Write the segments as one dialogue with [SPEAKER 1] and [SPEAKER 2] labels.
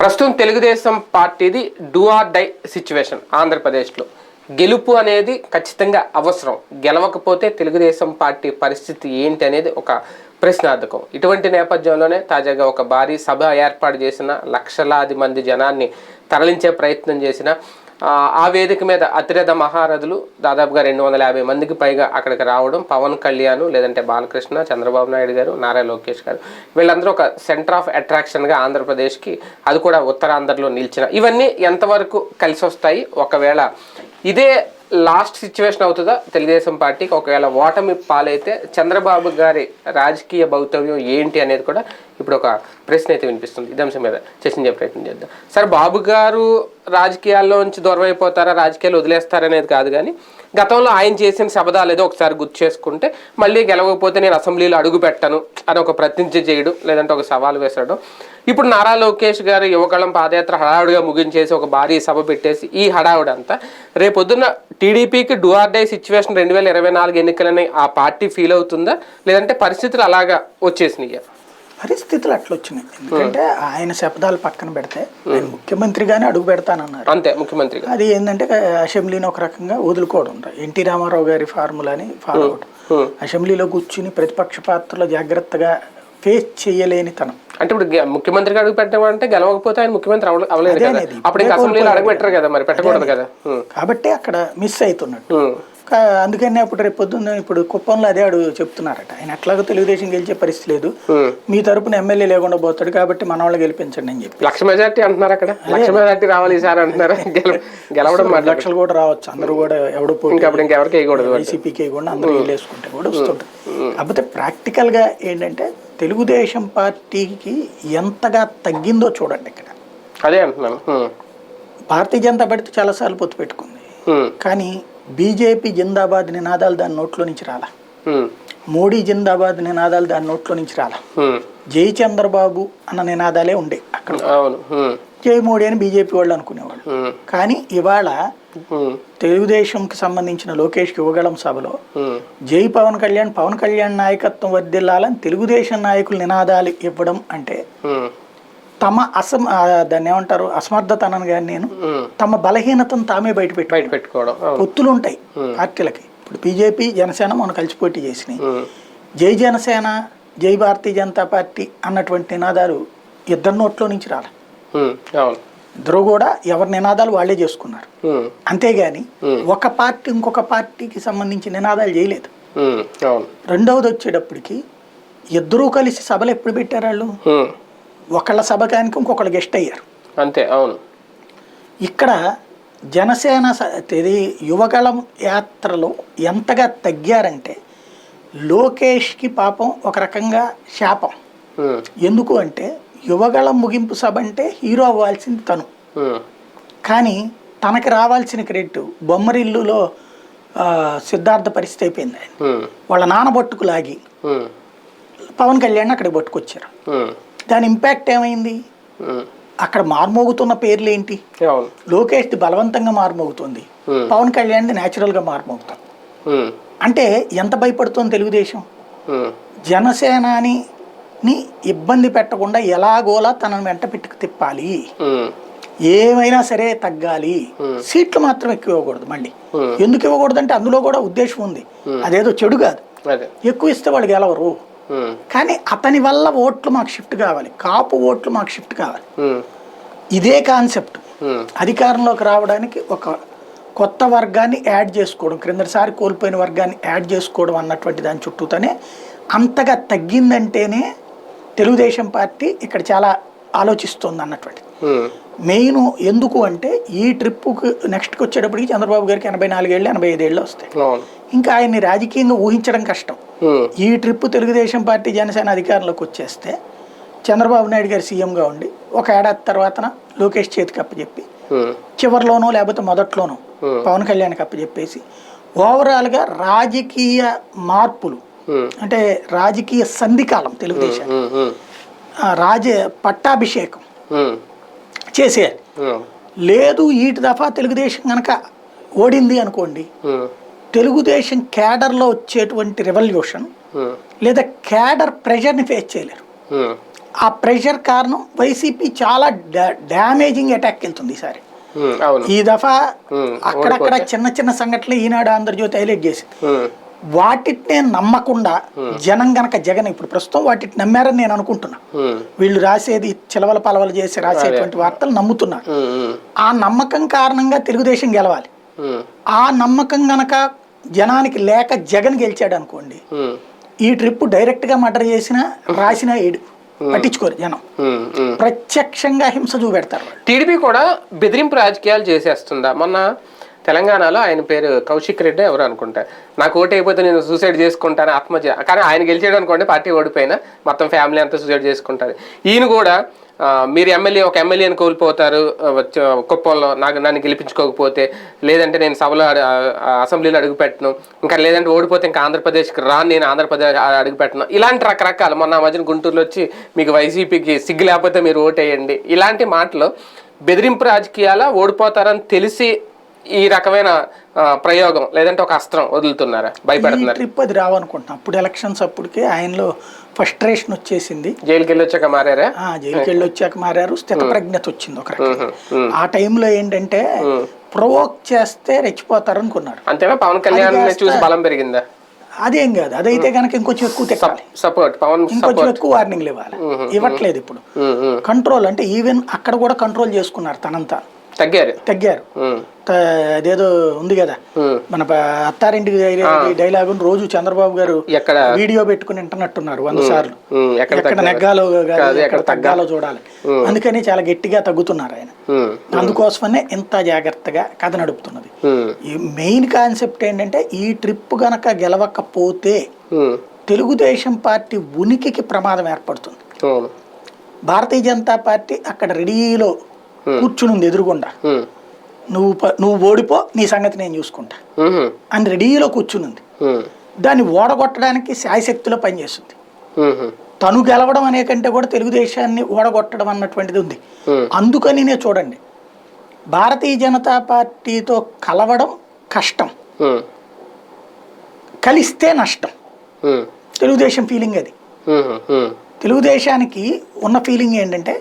[SPEAKER 1] ప్రస్తుతం తెలుగుదేశం పార్టీది do or die situation. ఆంధ్రప్రదేశ్లో గెలుపు అనేది ఖచ్చితంగా అవసరం. గెలవకపోతే తెలుగుదేశం పార్టీ పరిస్థితి ఏంటి అనేది ఒక ప్రశ్నార్థకం. ఇటువంటి నేపథ్యంలోనే తాజాగా ఒక భారీ సభ ఏర్పాటు చేసిన, లక్షలాది మంది జనాన్ని తరలించే ప్రయత్నం చేసిన ఆ వేదిక మీద అతిరథ మహారథులు దాదాపుగా 250 మందికి పైగా అక్కడికి రావడం, పవన్ కళ్యాణ్, లేదంటే బాలకృష్ణ, చంద్రబాబు నాయుడు గారు, నారా లోకేష్ గారు, వీళ్ళందరూ ఒక సెంటర్ ఆఫ్ అట్రాక్షన్గా ఆంధ్రప్రదేశ్కి, అది కూడా ఉత్తరాంధ్రలో నిలిచిన, ఇవన్నీ ఎంతవరకు కలిసి వస్తాయి? ఒకవేళ ఇదే లాస్ట్ సిచ్యువేషన్ అవుతుందా తెలుగుదేశం పార్టీకి? ఒకవేళ ఓటమి పాలైతే చంద్రబాబు గారి రాజకీయ భవితవ్యం ఏంటి అనేది కూడా ఇప్పుడు ఒక ప్రశ్న అయితే వినిపిస్తుంది. ఇదే అంశం మీద చర్చించే ప్రయత్నం చేద్దాం. సార్, బాబు గారు రాజకీయాల్లోంచి దూరం అయిపోతారా, రాజకీయాలు వదిలేస్తారనేది కాదు, కానీ గతంలో ఆయన చేసిన శబదాలు ఏదో ఒకసారి గుర్తు చేసుకుంటే, మళ్ళీ గెలవకపోతే నేను అసెంబ్లీలో అడుగు పెట్టను అని ఒక ప్రతిజ్ఞ చేయడం, లేదంటే ఒక సవాల్ వేసడం. ఇప్పుడు నారా లోకేష్ గారు యువగళం పాదయాత్ర హడావుడిగా ముగించేసి ఒక భారీ సభ పెట్టేసి, ఈ హడావుడంతా రేపొద్దున్న టీడీపీకి డూ ఆర్ డై సిచ్యువేషన్ 2024 ఎన్నికలని ఆ పార్టీ ఫీల్ అవుతుందా, లేదంటే పరిస్థితులు అలాగా వచ్చేసినాయి?
[SPEAKER 2] పరిస్థితులు అట్లా వచ్చినాయి. ఎందుకంటే ఆయన శబ్దాలు పక్కన పెడితే ఆయన ముఖ్యమంత్రిగానే అడుగు పెడతానన్నారు.
[SPEAKER 1] అంతే, ముఖ్యమంత్రి.
[SPEAKER 2] అది ఏంటంటే అసెంబ్లీని ఒక రకంగా వదులుకోవడం, ఎన్టీ రామారావు గారి ఫార్ములాని ఫాలో అవడం, అసెంబ్లీలో కూర్చుని ప్రతిపక్ష పాత్రలో జాగ్రత్తగా ఫేస్ చేయలేని తనం.
[SPEAKER 1] అంటే ఇప్పుడు ముఖ్యమంత్రిగా అడుగు పెట్టడం అంటే గెలవకపోతే ఆయన ముఖ్యమంత్రి అవ్వలేదు కదా, అప్పుడు ఇంకా అసెంబ్లీలో అడుగు పెట్టరు కదా, మరి పెట్టకూడదు కదా.
[SPEAKER 2] కాబట్టి అక్కడ మిస్ అవుతున్నట్టు. అందుకని అప్పుడు రేపు పొద్దున్న ఇప్పుడు కుప్పంలో అదే అడుగు చెప్తున్నారట, ఆయన ఎట్లాగో తెలుగుదేశం గెలిచే పరిస్థితి లేదు, మీ తరపున ఎమ్మెల్యే లేకుండా పోతాడు, కాబట్టి మన వాళ్ళు గెలిపించండి అని చెప్పి.
[SPEAKER 1] లక్ష మెజార్టీ అంటున్నారు, అక్కడ లక్ష మెజార్టీ రావాలి ఈసారి అంటున్నారు. గెలవడం
[SPEAKER 2] లక్షలు కూడా రావచ్చు, అందరూ కూడా ఎవడు
[SPEAKER 1] ఇంకెవరికి వేయకూడదు,
[SPEAKER 2] వైసీపీకి వేయకుండా అందరూ వేసుకుంటే కూడా వస్తుంటారు. కాకపోతే ప్రాక్టికల్ గా ఏంటంటే తెలుగుదేశం పార్టీకి ఎంతగా తగ్గిందో చూడండి ఇక్కడ.
[SPEAKER 1] అదే అంటున్నాను.
[SPEAKER 2] భారతీయ జనతా పార్టీ చాలాసార్లు పొత్తు పెట్టుకుంది, కానీ బీజేపీ జిందాబాద్ నినాదాలు దాని నోట్లో నుంచి రాలా, మోడీ జిందాబాద్ నినాదాలు దాని నోట్లో నుంచి రాలా, జై చంద్రబాబు అన్న నినాదాలే ఉండే అక్కడ, జై మోడీ అని బీజేపీ వాళ్ళు అనుకునేవాళ్ళు. కానీ ఇవాళ తెలుగుదేశంకి సంబంధించిన లోకేష్కి యువగళం సభలో జై పవన్ కళ్యాణ్ నాయకత్వం వర్ధిల్లాలని తెలుగుదేశం నాయకులు నినాదాలు ఇవ్వడం అంటే తమ దాన్ని ఏమంటారు, అసమర్థతనని కానీ నేను తమ బలహీనతను తామే బయట
[SPEAKER 1] పెట్టుకోవడం.
[SPEAKER 2] పొత్తులు ఉంటాయి పార్టీలకి. ఇప్పుడు బీజేపీ జనసేన మొన్న కలిసి పోటీ చేసినాయి, జై జనసేన జై భారతీయ జనతా పార్టీ అన్నటువంటి నినాదాలు ఇద్దరి నోట్లో నుంచి రాలే. ఇద్దరు కూడా ఎవరి నినాదాలు వాళ్ళే చేసుకున్నారు, అంతేగాని ఒక పార్టీ ఇంకొక పార్టీకి సంబంధించిన నినాదాలు చేయలేదు. రెండవది వచ్చేటప్పటికి ఇద్దరూ కలిసి సభలు ఎప్పుడు పెట్టారు వాళ్ళు? ఒకళ్ళ సభకానికి ఇంకొకళ్ళు గెస్ట్ అయ్యారు,
[SPEAKER 1] అంతే. అవును.
[SPEAKER 2] ఇక్కడ జనసేన యువగళం యాత్రలో ఎంతగా తగ్గారంటే లోకేష్కి పాపం ఒక రకంగా శాపం. ఎందుకు అంటే యువగళం ముగింపు సభ అంటే హీరో అవ్వాల్సింది తను, కానీ తనకి రావాల్సిన క్రెడిట్ బొమ్మరిల్లులో సిద్ధార్థ పరిస్థితి అయిపోయింది. వాళ్ళ నాన్న బట్టుకు లాగి పవన్ కళ్యాణ్ అక్కడికి పట్టుకొచ్చారు. దాని ఇంపాక్ట్ ఏమైంది? అక్కడ మార్మోగుతున్న పేర్లు ఏంటి? లోకేష్ది బలవంతంగా మార్మోగుతుంది, పవన్ కళ్యాణ్ది న్యాచురల్ గా మార్మోగుతుంది. అంటే ఎంత భయపడుతుంది తెలుగుదేశం? జనసేనాని ఇబ్బంది పెట్టకుండా ఎలాగోలా తనను వెంట పెట్టుకు తిప్పాలి, ఏమైనా సరే తగ్గాలి, సీట్లు మాత్రం ఎక్కువ ఇవ్వకూడదు. మళ్ళీ ఎందుకు ఇవ్వకూడదు అంటే అందులో కూడా ఉద్దేశం ఉంది, అదేదో చెడు కాదు. ఎక్కువ ఇస్తే వాళ్ళు గెలవరు, కానీ అతని వల్ల ఓట్లు మాకు షిఫ్ట్ కావాలి, కాపు ఓట్లు మాకు షిఫ్ట్ కావాలి. ఇదే కాన్సెప్ట్ అధికారంలోకి రావడానికి ఒక కొత్త వర్గాన్ని యాడ్ చేసుకోవడం, క్రిందసారి కోల్పోయిన వర్గాన్ని యాడ్ చేసుకోవడం అన్నటువంటి దాని చుట్టూతోనే అంతగా తగ్గిందంటేనే తెలుగుదేశం పార్టీ ఇక్కడ చాలా ఆలోచిస్తుంది అన్నటువంటిది. మెయిన్ ఎందుకు అంటే ఈ ట్రిప్పుకి నెక్స్ట్కి వచ్చేటప్పటికి చంద్రబాబు గారికి 84 ఏళ్ళు 85 ఏళ్ళు వస్తాయి. ఇంకా ఆయన్ని రాజకీయంగా ఊహించడం కష్టం. ఈ ట్రిప్ తెలుగుదేశం పార్టీ జనసేన అధికారంలోకి వచ్చేస్తే చంద్రబాబు నాయుడు గారు సీఎంగా ఉండి ఒక ఏడాది తర్వాత లోకేష్ చేతికి అప్పచెప్పి చివరిలోనో లేకపోతే మొదట్లోనో పవన్ కళ్యాణ్కి అప్పచెప్పేసి ఓవరాల్గా రాజకీయ మార్పులు అంటే రాజకీయ సంధికాలం తెలుగుదేశం పట్టాభిషేకం చేసేయాలి. లేదు ఈ దఫా తెలుగుదేశం కనుక ఓడింది అనుకోండి, తెలుగుదేశం క్యాడర్లో వచ్చేటువంటి రెవల్యూషన్ లేదా క్యాడర్ ప్రెషర్ని ఫేస్ చేయలేరు. ఆ ప్రెషర్ కారణం వైసీపీ చాలా డ్యామేజింగ్ అటాక్ వెళ్తుంది ఈసారి.
[SPEAKER 1] అవును.
[SPEAKER 2] ఈ దఫా అక్కడక్కడ చిన్న చిన్న సంఘటనలు ఈనాడు ఆంధ్రజ్యోతి హైలైట్ చేసింది. వాటినే నమ్మకుండా జనం గనక జగన్ ఇప్పుడు ప్రస్తుతం వాటిని నమ్మారని నేను అనుకుంటున్నా. వీళ్ళు రాసేది చిలవల పలవలు చేసి రాసేటువంటి వార్తలు నమ్ముతున్నారు. ఆ నమ్మకం కారణంగా తెలుగుదేశం గెలవాలి. ఆ నమ్మకం గనక జనానికి లేక జగన్ గెలిచాడు అనుకోండి, ఈ ట్రిప్ డైరెక్ట్ గా మర్డర్ చేసిన రాసిన ఏడు పట్టించుకోరు జనం, ప్రత్యక్షంగా హింస చూపెడతారు.
[SPEAKER 1] టీడీపీ కూడా బెదిరింపు రాజకీయాలు చేసేస్తుందా? మొన్న తెలంగాణలో ఆయన పేరు కౌశిక్ రెడ్డి ఎవరు అనుకుంటా, నాకు ఓటు అయిపోతే నేను సూసైడ్ చేసుకుంటాను ఆత్మహత్య, కానీ ఆయన గెలిచాడు అనుకోండి పార్టీ ఓడిపోయినా మొత్తం ఫ్యామిలీ అంతా సూసైడ్ చేసుకుంటారు. ఈయన కూడా మీరు ఒక ఎమ్మెల్యేని కోల్పోతారు కుప్పంలో, నన్ను గెలిపించుకోకపోతే, లేదంటే నేను సభలో అసెంబ్లీలో అడుగుపెట్టను, ఇంకా లేదంటే ఓడిపోతే ఇంకా ఆంధ్రప్రదేశ్కి రాను, నేను ఆంధ్రప్రదేశ్ అడుగుపెట్టను, ఇలాంటి రకరకాలు. మొన్న మధ్యన గుంటూరులో వచ్చి మీకు వైసీపీకి సిగ్గు లేకపోతే మీరు ఓటేయండి, ఇలాంటి మాటలు బెదిరింపు రాజకీయాల ఓడిపోతారని తెలిసి ఈ రకమైన ప్రయోగం లేదంటే ఒక అస్త్రం వదులుతున్నారా, భయపెడుతున్నారు?
[SPEAKER 2] ట్రిప్ అది రావనుకుంటున్నాం. అప్పుడు ఎలక్షన్స్ అప్పటికే ఆయనలో ఫ్రస్ట్రేషన్ వచ్చేసింది.
[SPEAKER 1] జైలుకి వెళ్ళి వచ్చాక మారారా?
[SPEAKER 2] జైలుకి వెళ్ళి వచ్చాక మారారు. స్థిత ప్రజ్ఞత వచ్చింది ఒక రకంగా. ఆ టైంలో ఏంటంటే ప్రొవోక్ చేస్తే రెచ్చిపోతారు అనుకున్నారు.
[SPEAKER 1] అంతేనా? పవన్ కళ్యాణ్ చూసి బలం పెరిగిందా?
[SPEAKER 2] అదేం కాదు. అదైతే కనుక ఇంకొంచెం ఎక్కువ తెక్కాలి,
[SPEAKER 1] సపోర్ట్ పవన్
[SPEAKER 2] ఇంకొంచెం ఎక్కువ వార్నింగ్లు ఇవ్వాలి. ఇవ్వట్లేదు ఇప్పుడు. కంట్రోల్ అంటే ఈవెన్ అక్కడ కూడా కంట్రోల్ చేసుకున్నారు, తనంతా తగ్గారు. అదేదో ఉంది కదా మన అత్తారింటి డైలాగు, రోజు చంద్రబాబు గారు వీడియో పెట్టుకుని వింటున్నట్టున్నారు 100 సార్లు. ఎక్కడ నెగ్గాలో ఎక్కడ తగ్గాలో చూడాలి. అందుకని చాలా గట్టిగా తగ్గుతున్నారు ఆయన. అందుకోసమనే ఇంత జాగ్రత్తగా కథ నడుపుతున్నది. ఈ మెయిన్ కాన్సెప్ట్ ఏంటంటే ఈ ట్రిప్ గనక గెలవకపోతే తెలుగుదేశం పార్టీ ఉనికికి ప్రమాదం ఏర్పడుతుంది. భారతీయ జనతా పార్టీ అక్కడ రెడీలో కూర్చునుంది ఎదురుగుండా, నువ్వు ఓడిపో, నీ సంగతి నేను చూసుకుంటా అని రెడీలో కూర్చునుంది. దాన్ని ఓడగొట్టడానికి శాయశక్తిలో పనిచేస్తుంది. తను గెలవడం అనే కంటే కూడా తెలుగుదేశాన్ని ఓడగొట్టడం అన్నటువంటిది ఉంది. అందుకని నేను చూడండి, భారతీయ జనతా పార్టీతో కలవడం కష్టం, కలిస్తే నష్టం. తెలుగుదేశం ఫీలింగ్ అది. తెలుగుదేశానికి ఉన్న ఫీలింగ్ ఏంటంటే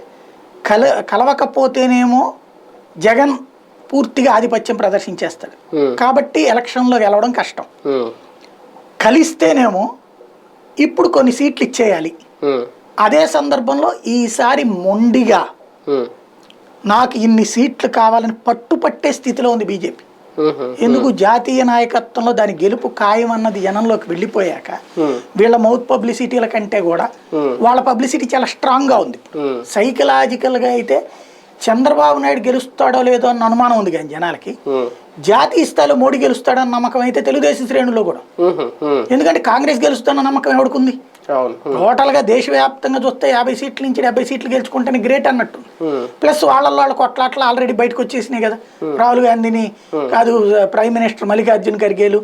[SPEAKER 2] కలవకపోతేనేమో జగన్ పూర్తిగా ఆధిపత్యం ప్రదర్శించేస్తాడు, కాబట్టి ఎలక్షన్లో గెలవడం కష్టం. కలిస్తేనేమో ఇప్పుడు కొన్ని సీట్లు ఇచ్చేయాలి. అదే సందర్భంలో ఈసారి మొండిగా నాకు ఇన్ని సీట్లు కావాలని పట్టుపట్టే స్థితిలో ఉంది బీజేపీ. ఎందుకు? జాతీయ నాయకత్వంలో దాని గెలుపు ఖాయం అన్నది జనంలోకి వెళ్ళిపోయాక వీళ్ళ మౌత్ పబ్లిసిటీల కంటే కూడా వాళ్ళ పబ్లిసిటీ చాలా స్ట్రాంగ్ గా ఉంది. సైకలాజికల్ గా అయితే చంద్రబాబు నాయుడు గెలుస్తాడో లేదో అన్న అనుమానం ఉంది కానీ జనాలకి, జాతీయ స్థాయిలో మోడీ గెలుస్తాడన్న నమ్మకం అయితే తెలుగుదేశం శ్రేణుల్లో కూడా. ఎందుకంటే కాంగ్రెస్ గెలుస్తాడన్న నమ్మకం ఎవడుకుంది? టోటల్ గా దేశవ్యాప్తంగా చూస్తే 50 సీట్ల నుంచి 70 సీట్లు గెలుచుకుంటేనే గ్రేట్ అన్నట్టు. ప్లస్ వాళ్ళ కొట్లాట్లు ఆల్రెడీ బయటకు వచ్చేసినాయి కదా. రాహుల్ గాంధీని కాదు, ప్రైమ్ మినిస్టర్ మల్లికార్జున్ ఖర్గేలు,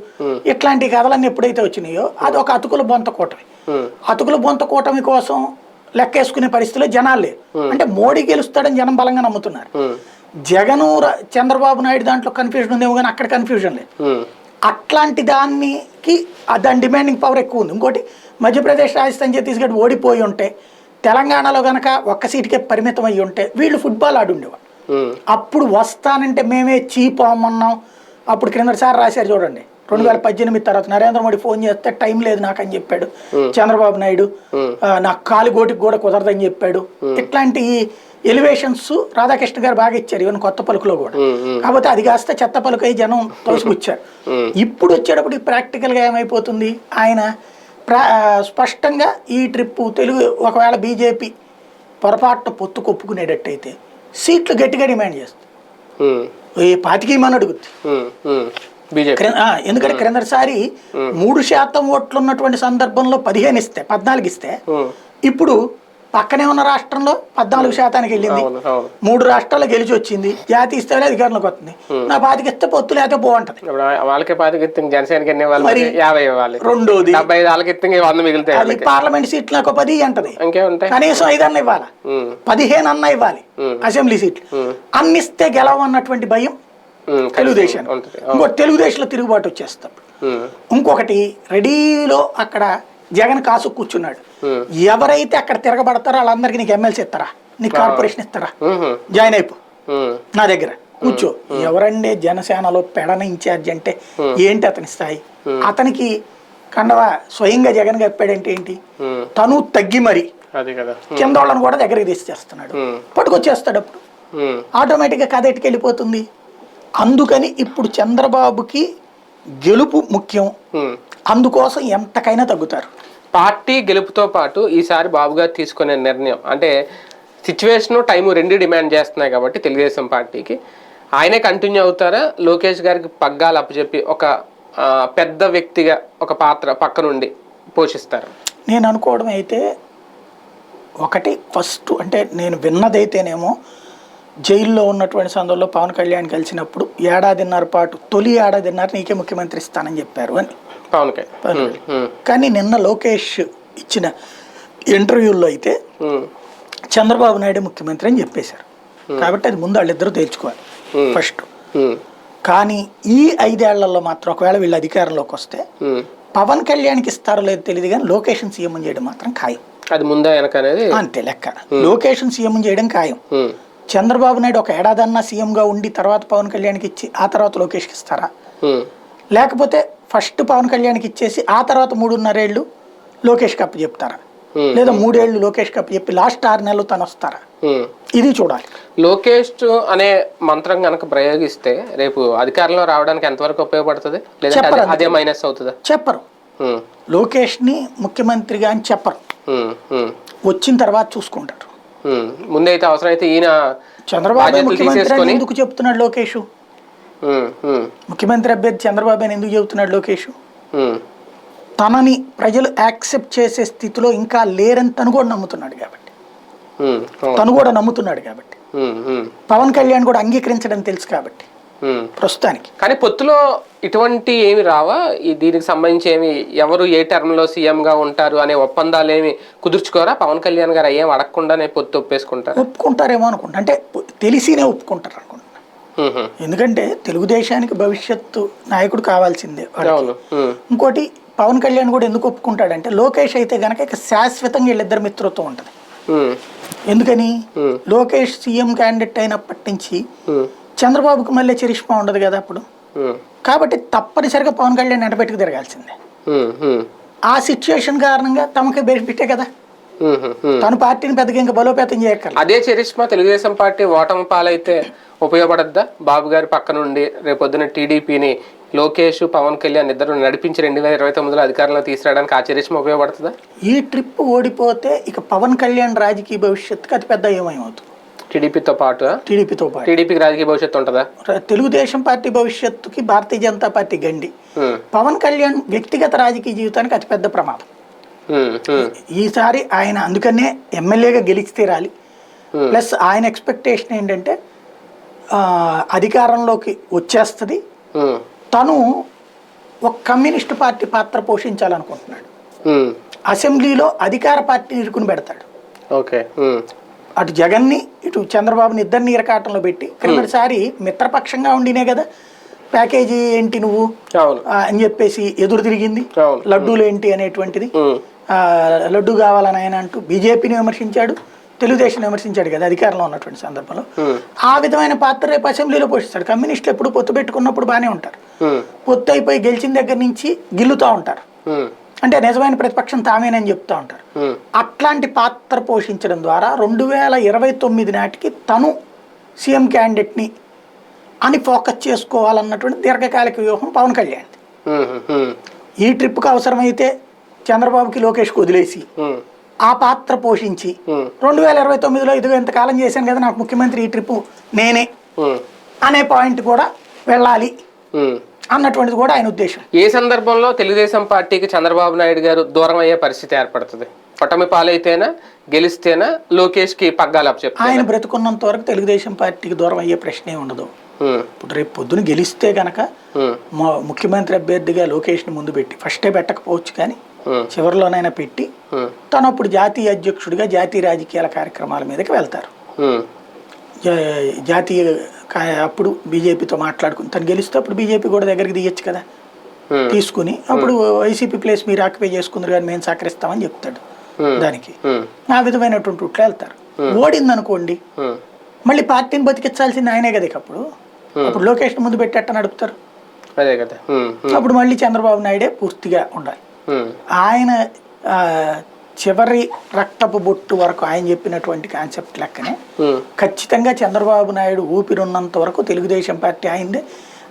[SPEAKER 2] ఇట్లాంటి కథలన్నీ ఎప్పుడైతే వచ్చినాయో అది ఒక అతుకుల బొంత కూటమి. అతుకుల బొంత కూటమి కోసం లెక్కేసుకునే పరిస్థితిలో జనాలు లేరు. అంటే మోడీ గెలుస్తాడని జనం బలంగా నమ్ముతున్నారు. జగన్ చంద్రబాబు నాయుడు దాంట్లో కన్ఫ్యూజన్ ఉందేమో కానీ అక్కడ కన్ఫ్యూజన్ లేదు. అట్లాంటి దానికి దాని డిమాండింగ్ పవర్ ఎక్కువ ఉంది. ఇంకోటి, మధ్యప్రదేశ్, రాజస్థాన్, ఛత్తీస్గఢ్ ఓడిపోయి ఉంటే, తెలంగాణలో కనుక ఒక్క సీటుకే పరిమితం అయ్యి ఉంటే వీళ్ళు ఫుట్బాల్ ఆడుండేవాళ్ళు. అప్పుడు వస్తానంటే మేమే చీపోమన్నాం. అప్పుడు క్రిందసారి రాశారు చూడండి, 2018 తర్వాత నరేంద్ర మోడీ ఫోన్ చేస్తే టైం లేదు నాకు అని చెప్పాడు చంద్రబాబు నాయుడు. నాకు కాలి గోటికి కూడా కుదరదని చెప్పాడు. ఇట్లాంటి ఎలివేషన్స్ రాధాకృష్ణ గారు బాగా ఇచ్చారు, ఈవెన్ కొత్త పలుకులో కూడా. కాకపోతే అది కాస్త చెత్త పలుకై జనం తోసుకొచ్చారు. ఇప్పుడు వచ్చేటప్పుడు ప్రాక్టికల్ గా ఏమైపోతుంది, ఆయన స్పష్టంగా ఈ ట్రిప్ తెలుగు ఒకవేళ బీజేపీ పొరపాటున పొత్తు కొప్పుకునేటట్టయితే సీట్లు గట్టిగా డిమాండ్ చేస్తుంది. 25 అడుగుద్ది. ఎందుకంటే క్రిందసారి 3% ఓట్లు ఉన్నటువంటి సందర్భంలో 15 ఇస్తే 14 ఇస్తే, ఇప్పుడు పక్కనే ఉన్న రాష్ట్రంలో 14% వెళ్ళింది. 3 రాష్ట్రాల్లో గెలిచి వచ్చింది. జాతీయ స్థాయిలో అధికారంలోకి వస్తుంది. నా 25 ఇస్తే పొత్తు లేకపోతే బాగుంటది. రెండోది అది పార్లమెంట్ సీట్లు నాకు 10 అంటది, కనీసం 5 అన్న ఇవ్వాలి, 15 అన్న ఇవ్వాలి అసెంబ్లీ సీట్లు. అన్నిస్తే గెలవన్నటువంటి భయం తెలుగుదేశం. ఇంకో తెలుగుదేశంలో తిరుగుబాటు వచ్చేస్తాం. ఇంకొకటి, రెడీలో అక్కడ జగన్ కాసు కూర్చున్నాడు. ఎవరైతే అక్కడ తిరగబడతారో వాళ్ళందరికీ నీకు ఎమ్మెల్సీ ఇస్తారా, నీకు కార్పొరేషన్ ఇస్తారా, జాయిన్ అయిపో నా దగ్గర కూర్చో. ఎవరండి జనసేనలో పెడన ఇన్ఛార్జ్ అంటే ఏంటి అతని స్థాయి? అతనికి కండవ స్వయంగా జగన్ చెప్పాడంటే ఏంటి, తను తగ్గి మరి కింద వాళ్ళని కూడా దగ్గరికి తీసుచేస్తున్నాడు, పట్టుకొచ్చేస్తాడు. అప్పుడు ఆటోమేటిక్గా కథ ఎట్టుకెళ్ళిపోతుంది. అందుకని ఇప్పుడు చంద్రబాబుకి గెలుపు ముఖ్యం, అందుకోసం ఎంతకైనా తగ్గుతారు.
[SPEAKER 1] పార్టీ గెలుపుతో పాటు ఈసారి బాబు గారు తీసుకునే నిర్ణయం అంటే సిచ్యువేషన్ టైము రెండు డిమాండ్ చేస్తున్నాయి కాబట్టి తెలుగుదేశం పార్టీకి ఆయనే కంటిన్యూ అవుతారా, లోకేష్ గారికి పగ్గాలు అప్పచెప్పి ఒక పెద్ద వ్యక్తిగా ఒక పాత్ర పక్క నుండి పోషిస్తారు?
[SPEAKER 2] నేను అనుకోవడం అయితే ఒకటి ఫస్ట్ అంటే నేను విన్నదైతేనేమో జైల్లో ఉన్నటువంటి సందర్భంలో పవన్ కళ్యాణ్ కలిసినప్పుడు ఏడాదిన్నర పాటు తొలి ఏడాదిన్నర నీకే ముఖ్యమంత్రి ఇస్తానని చెప్పారు అని
[SPEAKER 1] పవన్.
[SPEAKER 2] కానీ నిన్న లోకేష్ ఇచ్చిన ఇంటర్వ్యూల్లో అయితే చంద్రబాబు నాయుడు ముఖ్యమంత్రి అని చెప్పేశారు. కాబట్టి అది ముందు వాళ్ళిద్దరూ తేల్చుకోవాలి ఫస్ట్. కానీ ఈ 5 ఏళ్లలో మాత్రం ఒకవేళ వీళ్ళు అధికారంలోకి వస్తే పవన్ కళ్యాణ్కి ఇస్తారో లేదో తెలియదు కానీ లొకేషన్ సీఎం చేయడం మాత్రం ఖాయం.
[SPEAKER 1] అది ముందే వెనకనేది
[SPEAKER 2] అంతే లెక్క. లొకేషన్ సీఎం చేయడం ఖాయం. చంద్రబాబు నాయుడు ఒక ఏడాదన్నా సీఎంగా ఉండి తర్వాత పవన్ కళ్యాణ్కి ఇచ్చి ఆ తర్వాత లోకేష్కి ఇస్తారా, లేకపోతే ఫస్ట్ పవన్ కళ్యాణ్కి ఇచ్చేసి ఆ తర్వాత 3.5 ఏళ్ళు లోకేష్కి అప్పు చెప్తారా, లేదా 3 ఏళ్ళు లోకేష్కి అప్పు చెప్పి లాస్ట్ 6 నెలలు తను వస్తారా, ఇది చూడాలి.
[SPEAKER 1] లోకేష్ అనే మంత్రం కనుక ప్రయోగిస్తే రేపు అధికారంలో రావడానికి ఎంతవరకు ఉపయోగపడుతుంది, లేదా అదే మైనస్ అవుతుందా?
[SPEAKER 2] చెప్పరు. లోకేష్ ని ముఖ్యమంత్రిగా అని చెప్పరు, వచ్చిన తర్వాత చూసుకుంటారు.
[SPEAKER 1] ముందైతే అవసరం అయితే ఈయన
[SPEAKER 2] చంద్రబాబు ముఖ్యమంత్రి ఎందుకు చెప్తున్నాడు లోకేష్, ముఖ్యమంత్రి అభ్యర్థి చంద్రబాబు అని ఎందుకు చెబుతున్నాడు లోకేష్? తనని ప్రజలు యాక్సెప్ట్ చేసే స్థితిలో ఇంకా లేరని తను కూడా నమ్ముతున్నాడు కాబట్టి పవన్ కళ్యాణ్ కూడా అంగీకరించడం తెలుసు కాబట్టి ప్రస్తుతానికి.
[SPEAKER 1] కానీ పొత్తులో ఇటువంటి ఏమి రావా, దీనికి సంబంధించి ఏమి ఎవరు ఏ టర్మ్ లో సీఎం గా ఉంటారు అనే ఒప్పందాలు ఏమి కుదుర్చుకోరా? పవన్ కళ్యాణ్ గారు ఏం అడగకుండానే పొత్తు
[SPEAKER 2] ఒప్పుకుంటారేమో అనుకుంటా, అంటే తెలిసినే ఒప్పుకుంటారు అనుకుంటున్నా. ఎందుకంటే తెలుగుదేశానికి భవిష్యత్తు నాయకుడు కావాల్సిందే. ఇంకోటి పవన్ కళ్యాణ్ కూడా ఎందుకు ఒప్పుకుంటాడంటే లోకేష్ అయితే గనక ఇక శాశ్వతంగా వీళ్ళిద్దరు మిత్రత్వం ఉంటుంది. ఎందుకని లోకేష్ సీఎం క్యాండిడేట్ అయినప్పటి నుంచి చంద్రబాబుకి మళ్ళీ చరిష్మా ఉండదు కదా అప్పుడు, కాబట్టి తప్పనిసరిగా పవన్ కళ్యాణ్ ఎండబెట్టుకు తిరగాల్సిందే. ఆ సిచ్యుయేషన్ కారణంగా తమకి బెనిఫిటే కదా, తన పార్టీని పెద్దగా ఇంకా బలోపేతం చేయక్కర్లేదు.
[SPEAKER 1] అదే చరిష్మా తెలుగుదేశం పార్టీ ఓటమి పాలైతే ఉపయోగపడద్దా? బాబు గారి పక్క నుండి రేపొద్దున టీడీపీని లోకేష్ పవన్ కళ్యాణ్ ఇద్దరు నడిపించి 2029లో అధికారంలో తీసుకురావడానికి ఆ చరిష్మా ఉపయోగపడుతుందా?
[SPEAKER 2] ఈ ట్రిప్ ఓడిపోతే ఇక పవన్ కళ్యాణ్ రాజకీయ భవిష్యత్తుకి అతి పెద్ద ఏమవుతుంది.
[SPEAKER 1] టీడీపీతో పాటు టీడీపీకి రాజకీయ భవిష్యత్తు ఉంటుందా?
[SPEAKER 2] తెలుగుదేశం పార్టీ భవిష్యత్తుకి భారతీయ జనతా పార్టీ గండి. పవన్ కళ్యాణ్ వ్యక్తిగత రాజకీయ జీవితానికి అతిపెద్ద ప్రమాదం. ఈసారి ఆయన అందుకనే ఎమ్మెల్యేగా గెలిచి తీరాలి. ప్లస్ ఆయన ఎక్స్పెక్టేషన్ ఏంటంటే అధికారంలోకి వచ్చేస్తుంది, తను ఒక కమ్యూనిస్ట్ పార్టీ పాత్ర పోషించాలనుకుంటున్నాడు. అసెంబ్లీలో అధికార పార్టీని ఇరుకుని పెడతాడు. అటు జగన్ని ఇటు చంద్రబాబుని ఇద్దరిని ఇరకాటంలో పెట్టి క్రిందటిసారి మిత్రపక్షంగా ఉండినే కదా ప్యాకేజీ ఏంటి నువ్వు అని చెప్పేసి ఎదురు తిరిగింది, లడ్డూలు ఏంటి అనేటువంటిది, లడ్డు కావాలని ఆయన అంటూ బీజేపీని విమర్శించాడు, తెలుగుదేశం విమర్శించాడు కదా అధికారంలో ఉన్నటువంటి సందర్భంలో. ఆ విధమైన పాత్ర రేపు అసెంబ్లీలో పోషిస్తాడు. కమ్యూనిస్టులు ఎప్పుడు పొత్తు పెట్టుకున్నప్పుడు బాగానే ఉంటారు, పొత్తు అయిపోయి గెలిచిన దగ్గర నుంచి గిల్లుతూ ఉంటారు, అంటే నిజమైన ప్రతిపక్షం తామేనని చెప్తా ఉంటారు. అట్లాంటి పాత్ర పోషించడం ద్వారా 2029 నాటికి తను సీఎం క్యాండిడేట్ని అని ఫోకస్ చేసుకోవాలన్నటువంటి దీర్ఘకాలిక వ్యూహం పవన్ కళ్యాణ్. ఈ ట్రిప్కి అవసరమైతే చంద్రబాబుకి లోకేష్కి వదిలేసి ఆ పాత్ర పోషించి 2029లో ఇదిగో ఎంతకాలం చేశాను కదా నాకు ముఖ్యమంత్రి ఈ ట్రిప్ నేనే అనే పాయింట్ కూడా వెళ్ళాలి అన్నటువంటిది కూడా ఆయన ఉద్దేశం.
[SPEAKER 1] ఏ సందర్భంలో తెలుగుదేశం పార్టీకి చంద్రబాబు నాయుడు గారు దూరం అయ్యే పరిస్థితి ఏర్పడుతుంది? పొట్టమి పాలైతేనా, గెలిస్తేనా, లోకేష్ కి పగ్గాలు అప్పచెప్తారా?
[SPEAKER 2] ఆయన బ్రతుకున్నంత వరకు తెలుగుదేశం పార్టీకి దూరం అయ్యే ప్రశ్నే ఉండదు. ఇప్పుడు రేపు పొద్దున గెలిస్తే గనక ముఖ్యమంత్రి అభ్యర్థిగా లోకేష్ ని ముందు పెట్టి ఫస్టే పెట్టకపోవచ్చు కానీ చివరిలోనైనా పెట్టి తను అప్పుడు జాతీయ అధ్యక్షుడిగా జాతీయ రాజకీయాల కార్యక్రమాల మీదకి వెళ్తారు. జాతీయ అప్పుడు బీజేపీతో మాట్లాడుకుని తను గెలిస్తే అప్పుడు బీజేపీ కూడా దగ్గరికి దిగచ్చు కదా. తీసుకుని అప్పుడు వైసీపీ ప్లేస్ మీరు ఆక్యుపై చేసుకుందరు కానీ మేము సహకరిస్తామని చెప్తాడు. దానికి ఆ విధమైనటువంటి రూట్లో వెళ్తారు. ఓడింది అనుకోండి మళ్ళీ పార్టీని బతికించాల్సింది ఆయనే కదా. అప్పుడు లోకేష్ ముందు పెట్టేట్ట నడుపుతారు.
[SPEAKER 1] అదే కదా.
[SPEAKER 2] అప్పుడు మళ్ళీ చంద్రబాబు నాయుడే పూర్తిగా ఉండాలి. ఆయన చివరి రక్తపు బొట్టు వరకు ఆయన చెప్పినటువంటి కాన్సెప్ట్ లెక్కనే ఖచ్చితంగా చంద్రబాబు నాయుడు ఊపిరున్నంత వరకు తెలుగుదేశం పార్టీ అయిందే.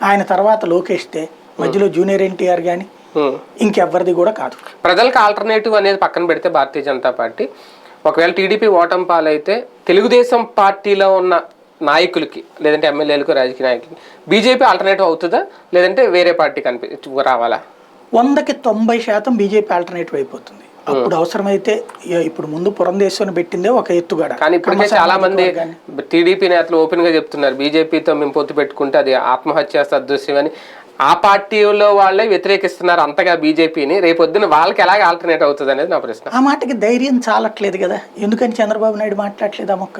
[SPEAKER 2] ఆయన తర్వాత లోకేష్తే, మధ్యలో జూనియర్ ఎన్టీఆర్ కానీ ఇంకెవ్వరిది కూడా కాదు.
[SPEAKER 1] ప్రజలకు ఆల్టర్నేటివ్ అనేది పక్కన పెడితే భారతీయ జనతా పార్టీ ఒకవేళ టీడీపీ ఓటమి పాలైతే తెలుగుదేశం పార్టీలో ఉన్న నాయకులకి లేదంటే ఎమ్మెల్యేలకు రాజకీయ నాయకులకి బీజేపీ ఆల్టర్నేటివ్ అవుతుందా లేదంటే వేరే పార్టీ రావాలా?
[SPEAKER 2] 100కి 90% బీజేపీ ఆల్టర్నేటివ్ అయిపోతుంది. అప్పుడు అవసరమైతే ఇప్పుడు ముందు పురంధేశ్వరిని పెట్టిందే ఒక ఎత్తుగడ.
[SPEAKER 1] కానీ ఇప్పటికే చాలా మంది టీడీపీ నేతలు ఓపెన్ గా చెప్తున్నారు బీజేపీతో మేము పొత్తు పెట్టుకుంటే అది ఆత్మహత్య సదృశ్యం అని. ఆ పార్టీలో వాళ్ళే వ్యతిరేకిస్తున్నారు అంతగా బీజేపీని. రేపొద్దున వాళ్ళకి ఎలాగ ఆల్టర్నేట్ అవుతుంది అనేది నా ప్రశ్న.
[SPEAKER 2] ఆ మాటకి ధైర్యం చాలట్లేదు కదా. ఎందుకని చంద్రబాబు నాయుడు మాట్లాడట్లేదు ఆ మొక్క,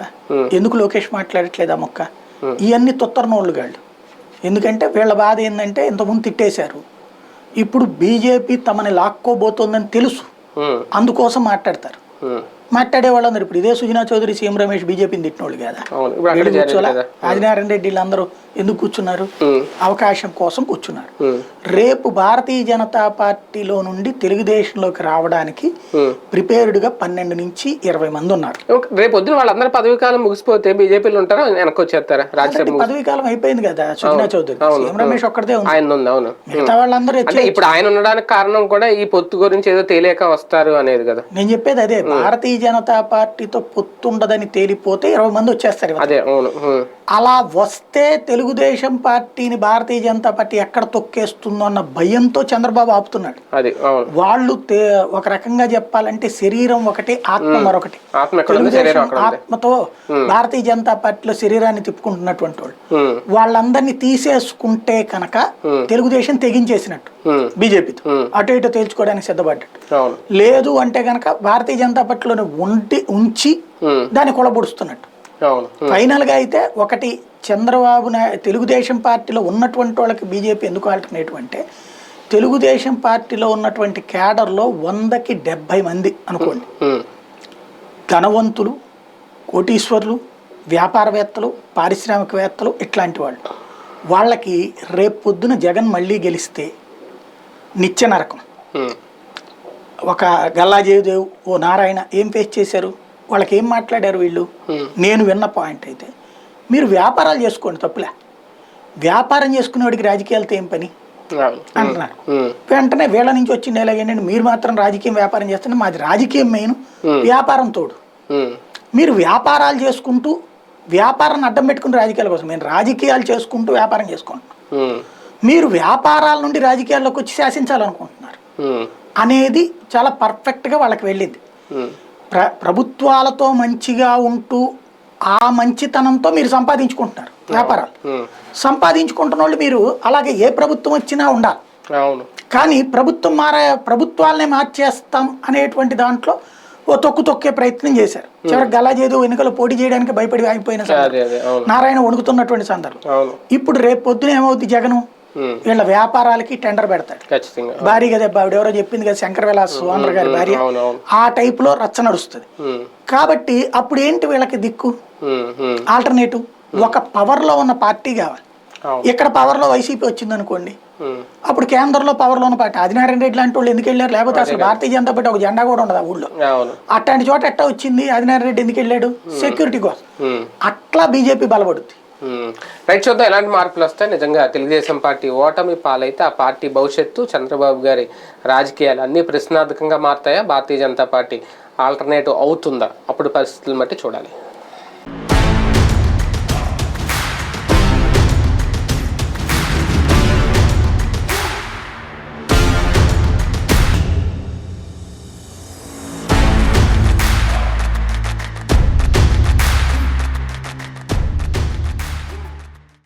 [SPEAKER 2] ఎందుకు లోకేష్ మాట్లాడట్లేదు ఆ మొక్క? ఇవన్నీ తొత్తరనోళ్ళు గాళ్ళు. ఎందుకంటే వీళ్ళ బాధ ఏంటంటే ఇంతకుముందు తిట్టేశారు, ఇప్పుడు బీజేపీ తమని లాక్కోబోతోందని తెలుసు, అందుకోసం మాట్లాడతారు. మాట్లాడే వాళ్ళందరూ ఇప్పుడు ఇదే సుజనా చౌదరి, సీఎం రమేష్ బీజేపీని తిట్టినోళ్ళు కదా. కూర్చోలా ఆదినారాయణ రెడ్డిలు అందరూ ఎందుకు కూర్చున్నారు? అవకాశం కోసం కూర్చున్నారు. రేపు భారతీయ జనతా పార్టీలో నుండి తెలుగుదేశంలోకి రావడానికి ప్రిపేర్డ్ గా 12 నుంచి 20 మంది ఉన్నారు.
[SPEAKER 1] రేపు పొద్దున వాళ్ళందరూ పదవి కాలం ముగిసిపోతే బీజేపీలో ఉంటారా వెనక్కి వచ్చేస్తారా?
[SPEAKER 2] పదవి కాలం అయిపోయింది కదా సుజనా చౌదరి, సీఎం రమేష్ ఒక్కడే ఉంది.
[SPEAKER 1] అవును,
[SPEAKER 2] మిగతా వాళ్ళందరూ
[SPEAKER 1] ఇప్పుడు ఆయన ఉండడానికి కారణం కూడా ఈ పొత్తు గురించి ఏదో తెలియక వస్తారు అనేది కదా.
[SPEAKER 2] నేను చెప్పేది అదే, భారతీయ జనతా పార్టీతో పొత్తుండదని తేలిపోతే 20 మంది వచ్చేస్తారు. అలా వస్తే తెలుగుదేశం పార్టీని భారతీయ జనతా పార్టీ ఎక్కడ తొక్కేస్తుందో అన్న భయంతో చంద్రబాబు ఆపుతున్నాడు. వాళ్ళు ఒక రకంగా చెప్పాలంటే శరీరం ఒకటి, ఆత్మ మరొకటి. ఆత్మతో భారతీయ జనతా పార్టీలో శరీరాన్ని తిప్పుకుంటున్నటువంటి వాళ్ళు వాళ్ళందరినీ తీసేసుకుంటే కనుక తెలుగుదేశం తెగించేసినట్టు బీజేపీతో అటు ఇటు తేల్చుకోవడానికి సిద్ధపడ్డట్టు. లేదు అంటే కనుక భారతీయ జనతా పార్టీలోనే ఉంచి దాన్ని కొలబొడుస్తున్నట్టు. ఫైనల్ గా అయితే ఒకటి చంద్రబాబు నాయుడు తెలుగుదేశం పార్టీలో ఉన్నటువంటి వాళ్ళకి బీజేపీ ఎందుకు ఆల్టర్నేటివ్ అంటే, తెలుగుదేశం పార్టీలో ఉన్నటువంటి క్యాడర్లో 100కి 70 మంది అనుకోండి ధనవంతులు, కోటీశ్వర్లు, వ్యాపారవేత్తలు, పారిశ్రామికవేత్తలు, ఇట్లాంటి వాళ్ళు. వాళ్ళకి రేపు పొద్దున జగన్ మళ్ళీ గెలిస్తే నిత్య నరకం. ఒక గల్లా జయదేవ్, ఓ నారాయణ ఏం ఫేస్ చేశారు? వాళ్ళకి ఏం మాట్లాడారు వీళ్ళు? నేను విన్న పాయింట్ అయితే, మీరు వ్యాపారాలు చేసుకోండి తప్పులే, వ్యాపారం చేసుకునేవాడికి రాజకీయాలతో ఏం పని అంటున్నారు. వెంటనే వీళ్ళ నుంచి వచ్చింది ఎలాగేంటంటే, మీరు మాత్రం రాజకీయం వ్యాపారం చేస్తుంటే మాది రాజకీయం మెయిన్, వ్యాపారం తోడు. మీరు వ్యాపారాలు చేసుకుంటూ వ్యాపారాన్ని అడ్డం పెట్టుకుని రాజకీయాల కోసం, నేను రాజకీయాలు చేసుకుంటూ వ్యాపారం చేసుకుంటున్నాను, మీరు వ్యాపారాల నుండి రాజకీయాల్లోకి వచ్చి శాసించాలనుకుంటున్నారు అనేది చాలా పర్ఫెక్ట్గా వాళ్ళకి వెళ్ళింది. ప్రభుత్వాలతో మంచిగా ఉంటూ ఆ మంచితనంతో మీరు సంపాదించుకుంటున్నారు వ్యాపారాలు. సంపాదించుకుంటున్న వాళ్ళు మీరు అలాగే ఏ ప్రభుత్వం వచ్చినా ఉండాలి. కానీ ప్రభుత్వాలనే మార్చేస్తాం అనేటువంటి దాంట్లో ఓ తొక్కే ప్రయత్నం చేశారు. చివరికి గల్లాజేదో ఎన్నికల్లో పోటీ చేయడానికి భయపడి ఆగిపోయిన సందర్భం, నారాయణ వణుకుతున్నటువంటి సందర్భం. ఇప్పుడు రేపు పొద్దున ఏమవుతుంది, జగన్ వీళ్ళ వ్యాపారాలకి టెండర్ పెడతాడు భారీగా. దెబ్బ ఎవరో చెప్పింది కదా, శంకర్ విలాస్ ఓనర్ గారి భార్య, ఆ టైప్ లో రచ్చ నడుస్తుంది. కాబట్టి అప్పుడు ఏంటి వీళ్ళకి దిక్కు? ఆల్టర్నేటివ్ ఒక పవర్ లో ఉన్న పార్టీ కావాలి. ఇక్కడ పవర్ లో వైసీపీ వచ్చింది అనుకోండి, అప్పుడు కేంద్రంలో పవర్ లో ఉన్న పార్టీ ఆదినారాయణ రెడ్డి లాంటి వాళ్ళు ఎందుకు వెళ్ళారు? లేకపోతే అసలు భారతీయ జనతా పార్టీ ఒక జెండా కూడా ఉండదు ఆ ఊళ్ళో. అట్లాంటి చోట ఎట్టా వచ్చింది? ఆదినారాయణ రెడ్డి ఎందుకు వెళ్ళాడు? సెక్యూరిటీ కోసం. అట్లా బీజేపీ బలపడుతుంది.
[SPEAKER 1] రైట్, చూద్దాం ఎలాంటి మార్పులు వస్తాయి. నిజంగా తెలుగుదేశం పార్టీ ఓటమి పాలైతే ఆ పార్టీ భవిష్యత్తు, చంద్రబాబు గారి రాజకీయాలు అన్ని ప్రశ్నార్థకంగా మారుతాయా? భారతీయ జనతా పార్టీ ఆల్టర్నేటివ్ అవుతుందా? అప్పుడు పరిస్థితులను బట్టి చూడాలి.